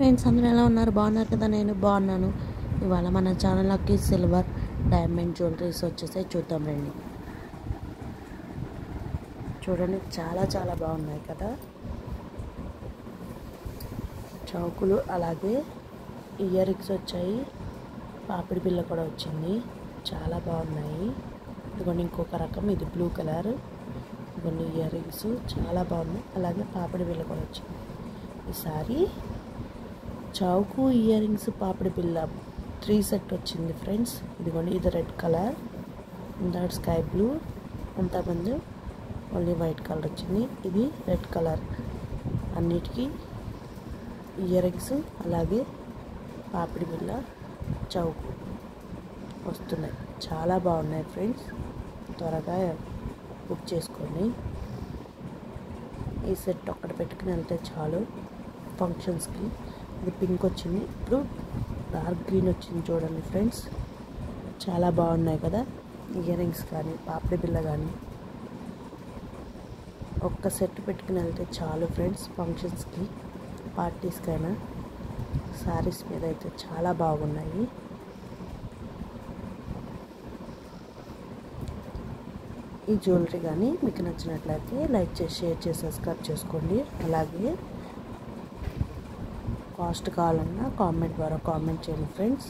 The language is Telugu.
ఫ్రెండ్స్ అందరూ ఎలా ఉన్నారు? బాగున్నారు కదా? నేను బాగున్నాను. ఇవాళ మన ఛానల్లోకి సిల్వర్ డైమండ్ జ్యువెలరీస్ వచ్చేసాయి, చూద్దాం రండి. చూడండి, చాలా చాలా బాగున్నాయి కదా. చౌకులు, అలాగే ఇయర్ రింగ్స్ వచ్చాయి, పాపిడి బిల్ల కూడా వచ్చింది. చాలా బాగున్నాయి. ఇదిగోండి ఇంకొక రకం, ఇది బ్లూ కలర్. ఇదిగోండి ఇయర్ రింగ్స్ చాలా బాగున్నాయి, అలాగే పాపిడి బిల్ల కూడా వచ్చింది. ఈసారి చౌకు, ఇయర్ రింగ్స్, పాపిడి బిల్ల 3 సెట్ వచ్చింది ఫ్రెండ్స్. ఇదిగోండి ఇది రెడ్ కలర్, ఇందాక స్కై బ్లూ, అంతకుముందు ఓన్లీ వైట్ కలర్ వచ్చింది. ఇది రెడ్ కలర్. అన్నిటికీ ఇయర్ రింగ్స్ అలాగే పాపిడి బిల్ల చౌకు వస్తున్నాయి. చాలా బాగున్నాయి ఫ్రెండ్స్, త్వరగా బుక్ చేసుకోండి. ఈ సెట్ ఒక్కటి పెట్టుకుని వెళ్తే చాలు ఫంక్షన్స్కి. ఇది పింక్ వచ్చింది, ఇప్పుడు డార్క్ గ్రీన్ వచ్చింది. చూడండి ఫ్రెండ్స్, చాలా బాగున్నాయి కదా. ఇయర్ రింగ్స్ కానీ పాపిడి బిల్ల కానీ ఒక్క సెట్ పెట్టుకుని వెళ్తే చాలు ఫ్రెండ్స్. ఫంక్షన్స్కి, పార్టీస్కైనా, శారీస్ మీద అయితే చాలా బాగున్నాయి. ఈ జ్యువెలరీ కానీ మీకు నచ్చినట్లయితే లైక్ చేసి, షేర్ చేసి, సబ్స్క్రైబ్ చేసుకోండి. అలాగే కాస్ట్ కావాలన్నా కామెంట్ ద్వారా కామెంట్ చేయండి ఫ్రెండ్స్.